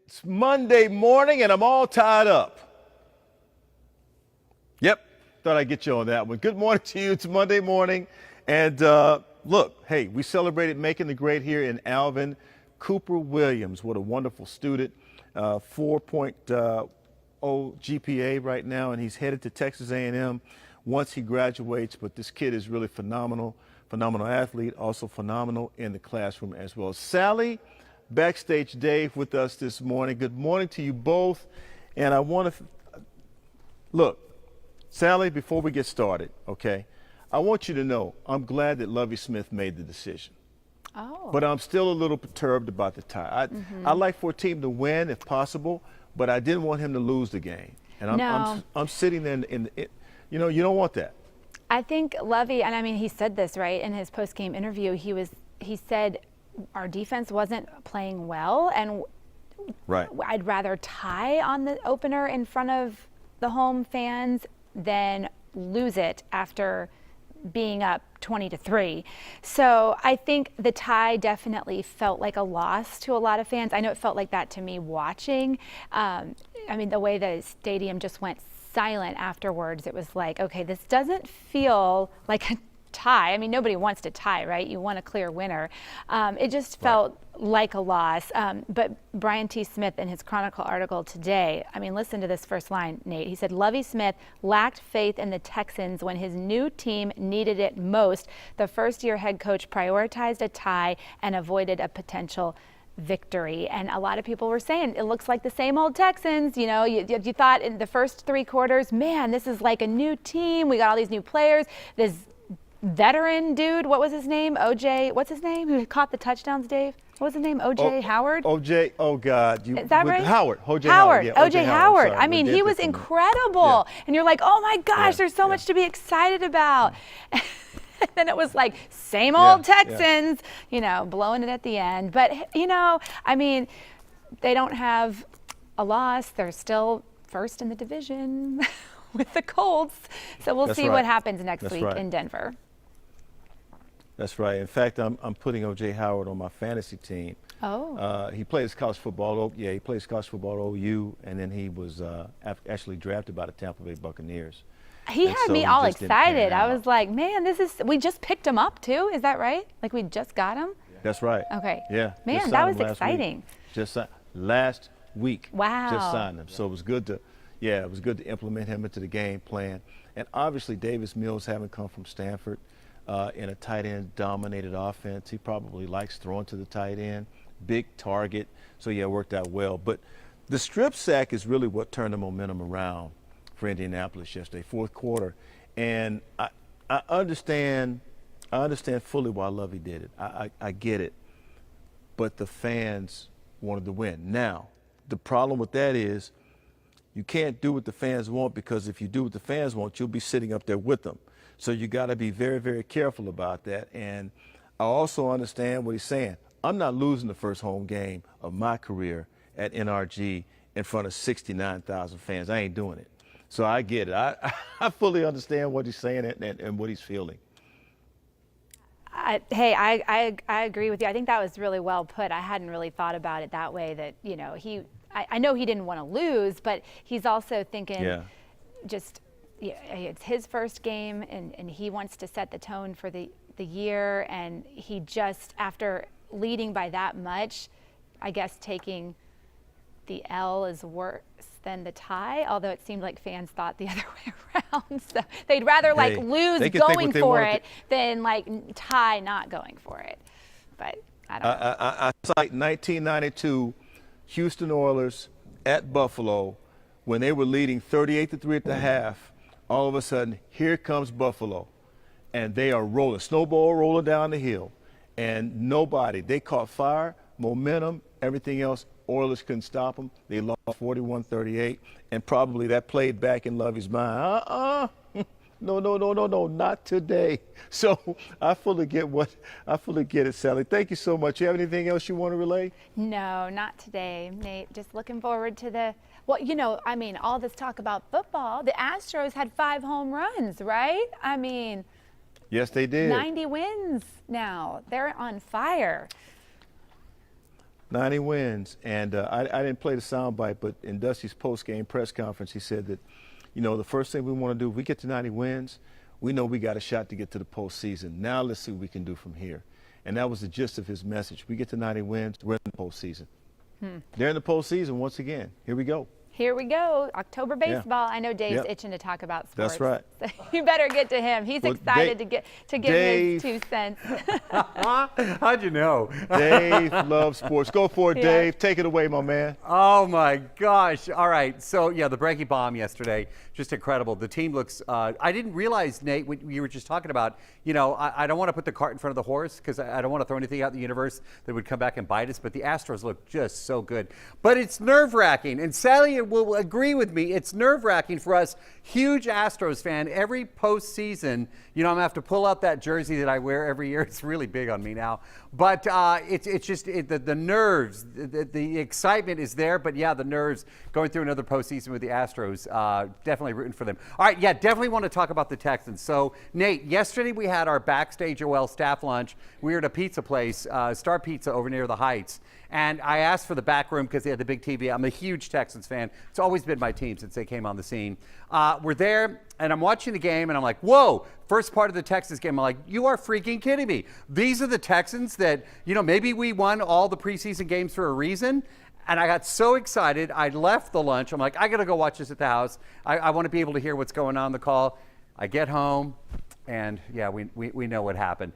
It's Monday morning and I'm all tied up. Yep, thought I'd get you on that one. Good morning to you. It's Monday morning. And look, hey, we celebrated making the grade here in Alvin. Cooper Williams, what a wonderful student. 4.0 GPA right now, and he's headed to Texas A&M once he graduates. But this kid is really phenomenal athlete, also phenomenal in the classroom as well. Sally, Backstage Dave with us this morning. Good morning to you both. And I want to look, Sally, before we get started, okay, I want you to know I'm glad that Lovie Smith made the decision. Oh. But I'm still a little perturbed about the tie. I'd like for a team to win if possible, but I didn't want him to lose the game. And I'm sitting there you know, you don't want that. I think Lovie, and I mean, he said this, right, in his post-game interview. He said our defense wasn't playing well, and right. I'd rather tie on the opener in front of the home fans than lose it after being up 20-3. So I think the tie definitely felt like a loss to a lot of fans. I know it felt like that to me watching. I mean, the way the stadium just went silent afterwards, it was like, okay, this doesn't feel like a tie. I mean, nobody wants to tie, right? You want a clear winner. It just felt like a loss. But Brian T. Smith, in his Chronicle article today, I mean, listen to this first line, Nate. He said, Lovie Smith lacked faith in the Texans when his new team needed it most. The first-year head coach prioritized a tie and avoided a potential victory. And a lot of people were saying it looks like the same old Texans. You know, you thought in the first three quarters, man, this is like a new team. We got all these new players. This veteran dude, what was his name? OJ, what's his name? Who caught the touchdowns, Dave? What was his name? OJ Howard? OJ, oh God. Is that right? Howard. Howard. Yeah, OJ Howard. Sorry, I mean, he was incredible. Yeah. And you're like, oh my gosh, there's so much to be excited about. And then it was like, same old Texans, you know, blowing it at the end. But, you know, I mean, they don't have a loss. They're still first in the division with the Colts. So we'll see what happens next week in Denver. That's right. In fact, I'm putting O.J. Howard on my fantasy team. Oh. He plays college football. Yeah, he plays college football at OU, and then he was actually drafted by the Tampa Bay Buccaneers. He had me all excited. I was like, man, we just picked him up too. Is that right? Like we just got him? That's right. Okay. Yeah. Man, that was exciting. Just last week. Wow. Just signed him. So it was good to implement him into the game plan. And obviously Davis Mills having come from Stanford in a tight end dominated offense. He probably likes throwing to the tight end, big target. So yeah, it worked out well. But the strip sack is really what turned the momentum around for Indianapolis yesterday, fourth quarter. And I understand fully why Lovie did it. I get it. But the fans wanted to win. Now, the problem with that is you can't do what the fans want, because if you do what the fans want, you'll be sitting up there with them. So you got to be very, very careful about that. And I also understand what he's saying. I'm not losing the first home game of my career at NRG in front of 69,000 fans. I ain't doing it. So I get it. I fully understand what he's saying and what he's feeling. I agree with you. I think that was really well put. I hadn't really thought about it that way, that, you know, I know he didn't want to lose, but he's also thinking it's his first game and he wants to set the tone for the year. And he just, after leading by that much, I guess taking the L is worse than the tie, although it seemed like fans thought the other way around. So they'd rather lose going for it than tie not going for it. But I don't know. I cite 1992 Houston Oilers at Buffalo when they were leading 38-3 at the half. All of a sudden, here comes Buffalo, and they are rolling, snowball rolling down the hill, and they caught fire, momentum, everything else. Oilers couldn't stop them. They lost 41-38, and probably that played back in Lovie's mind. No, not today. So I fully get it, Sally. Thank you so much. You have anything else you want to relay? No, not today, Nate. Just looking forward to well, you know, I mean, all this talk about football. The Astros had 5 home runs, right? I mean, yes, they did. 90 wins now. They're on fire. 90 wins. And I didn't play the soundbite, but in Dusty's post-game press conference, he said that, the first thing we want to do, if we get to 90 wins, we know we got a shot to get to the postseason. Now let's see what we can do from here. And that was the gist of his message. We get to 90 wins, we're in the postseason. They're in the postseason once again. Here we go. Here we go. October baseball. I know Dave's itching to talk about sports. That's right. So you better get to him. He's excited to give his 2 cents. How'd you know? Dave loves sports. Go for it, Dave. Take it away, my man. Oh, my gosh. All right. So, yeah, the breaking bomb yesterday, just incredible. The team looks I didn't realize, Nate, what you were just talking about, I don't want to put the cart in front of the horse because I don't want to throw anything out in the universe that would come back and bite us, but the Astros look just so good. But it's nerve-wracking, and Sally will agree with me. It's nerve-wracking for us, huge Astros fan. Every postseason, I'm going to have to pull out that jersey that I wear every year. It's really big on me now. But it's just the nerves, the excitement is there. But, yeah, the nerves going through another postseason with the Astros, definitely rooting for them. All right, yeah, definitely want to talk about the Texans. So, Nate, yesterday we had our Backstage OL staff lunch. We were at a pizza place, Star Pizza over near the Heights. And I asked for the back room because they had the big TV. I'm a huge Texans fan. It's always been my team since they came on the scene. We're there, and I'm watching the game, and I'm like, whoa, first part of the Texans game. I'm like, you are freaking kidding me. These are the Texans that, maybe we won all the preseason games for a reason. And I got so excited, I left the lunch. I'm like, I got to go watch this at the house. I want to be able to hear what's going on in the call. I get home. And, yeah, we know what happened.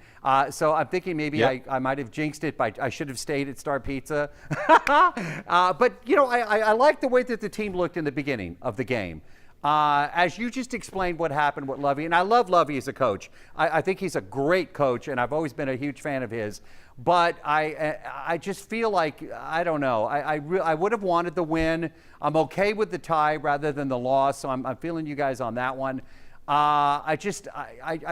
So I'm thinking maybe I might have jinxed it. I should have stayed at Star Pizza. But, I like the way that the team looked in the beginning of the game. As you just explained what happened with Lovey, and I love Lovey as a coach. I think he's a great coach, and I've always been a huge fan of his. But I just feel like, I don't know, I would have wanted the win. I'm okay with the tie rather than the loss, so I'm feeling you guys on that one. I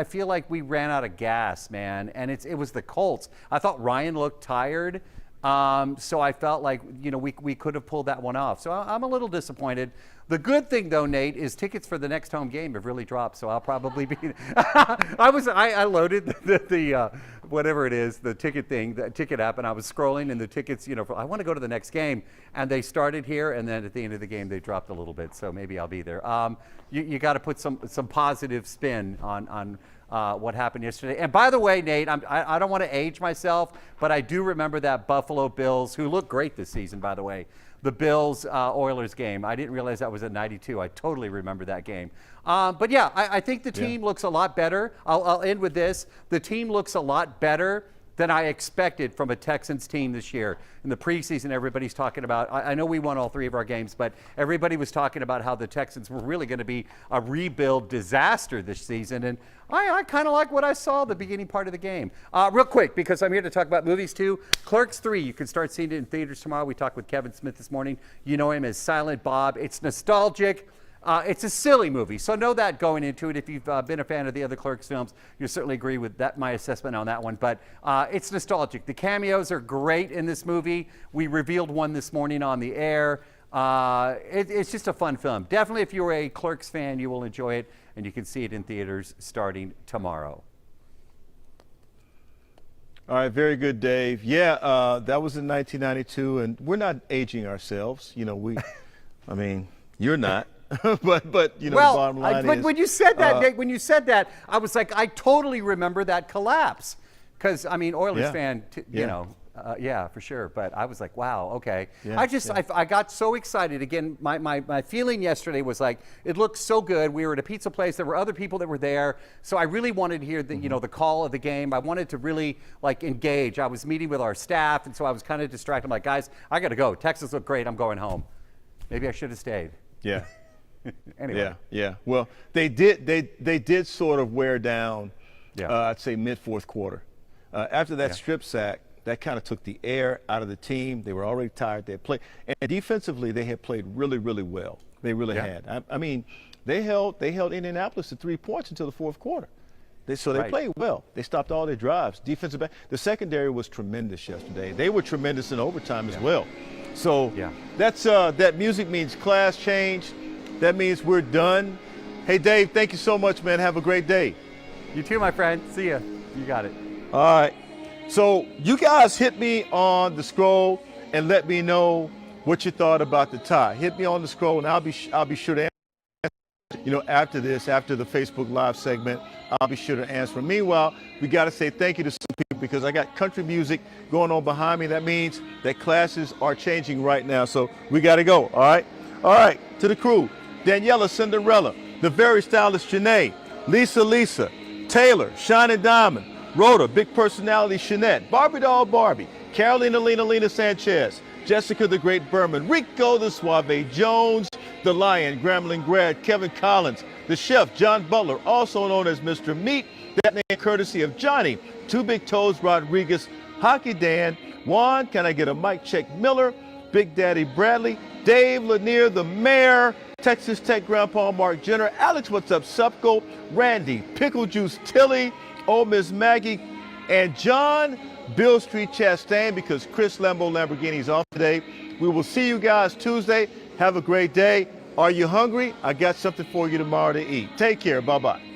feel like we ran out of gas, man, and it was the Colts. I thought Ryan looked tired, so I felt like we could have pulled that one off. So I'm a little disappointed. The good thing, though, Nate, is tickets for the next home game have really dropped, so I'll probably be. I loaded the whatever it is, the ticket thing, the ticket app, and I was scrolling, and the tickets, I want to go to the next game, and they started here, and then at the end of the game they dropped a little bit, so maybe I'll be there. You got to put some positive spin on what happened yesterday. And by the way, Nate, I don't want to age myself, but I do remember that Buffalo Bills, who look great this season, by the way, the Bills Oilers game. I didn't realize that was at 92. I totally remember that game. But yeah, I think the team looks a lot better. I'll end with this. The team looks a lot better than I expected from a Texans team this year. In the preseason, everybody's talking about, I know we won all 3 of our games, but everybody was talking about how the Texans were really going to be a rebuild disaster this season. And I kind of like what I saw the beginning part of the game. Real quick, because I'm here to talk about movies too. Clerks 3, you can start seeing it in theaters tomorrow. We talked with Kevin Smith this morning. You know him as Silent Bob. It's nostalgic. It's a silly movie, so know that going into it. If you've been a fan of the other Clerks films, you'll certainly agree with that, my assessment on that one. But it's nostalgic. The cameos are great in this movie. We revealed one this morning on the air. It's just a fun film. Definitely, if you're a Clerks fan, you will enjoy it, and you can see it in theaters starting tomorrow. All right, very good, Dave. Yeah, that was in 1992, and we're not aging ourselves. I mean, you're not. but the bottom line is. When you said that, Nate, when you said that, I was like, I totally remember that collapse. Because, I mean, Oilers fan, yeah, for sure. But I was like, wow, okay. Yeah, I got so excited. Again, my feeling yesterday was like, it looked so good. We were at a pizza place. There were other people that were there. So I really wanted to hear the, the call of the game. I wanted to really, engage. I was meeting with our staff, and so I was kind of distracted. I'm like, guys, I got to go. Texas look great. I'm going home. Maybe I should have stayed. Yeah. Anyway. Yeah. Well, they did sort of wear down, I'd say mid-fourth quarter. After that strip sack, that kind of took the air out of the team. They were already tired. They had played. And defensively, they had played really, really well. They really had. I mean, they held Indianapolis to 3 points until the fourth quarter. They played well. They stopped all their drives. Defensive back. The secondary was tremendous yesterday. They were tremendous in overtime as well. So that's that music means class change. That means we're done. Hey, Dave, thank you so much, man. Have a great day. You too, my friend. See ya. You got it. All right. So you guys hit me on the scroll and let me know what you thought about the tie. Hit me on the scroll, and I'll be sure to answer. After the Facebook Live segment, I'll be sure to answer. Meanwhile, we got to say thank you to some people because I got country music going on behind me. That means that classes are changing right now, so we got to go. All right. To the crew: Daniela, Cinderella, the very stylish Janae, Lisa, Taylor, Shining Diamond, Rhoda, big personality Shanette, Barbie Doll Barbie, Carolina Lena Sanchez, Jessica the Great Berman, Rico the Suave Jones, the Lion, Grambling Grad, Kevin Collins, the Chef, John Butler, also known as Mr. Meat, that name courtesy of Johnny, Two Big Toes Rodriguez, Hockey Dan, Juan, Can I Get a Mic Check Miller, Big Daddy Bradley, Dave Lanier, the Mayor, Texas Tech Grandpa Mark Jenner, Alex What's Up Supco, Randy, Pickle Juice Tilly, Old Miss Maggie, and John Bill Street Chastain, because Chris Lamborghini's off today. We will see you guys Tuesday. Have a great day. Are you hungry? I got something for you tomorrow to eat. Take care. Bye-bye.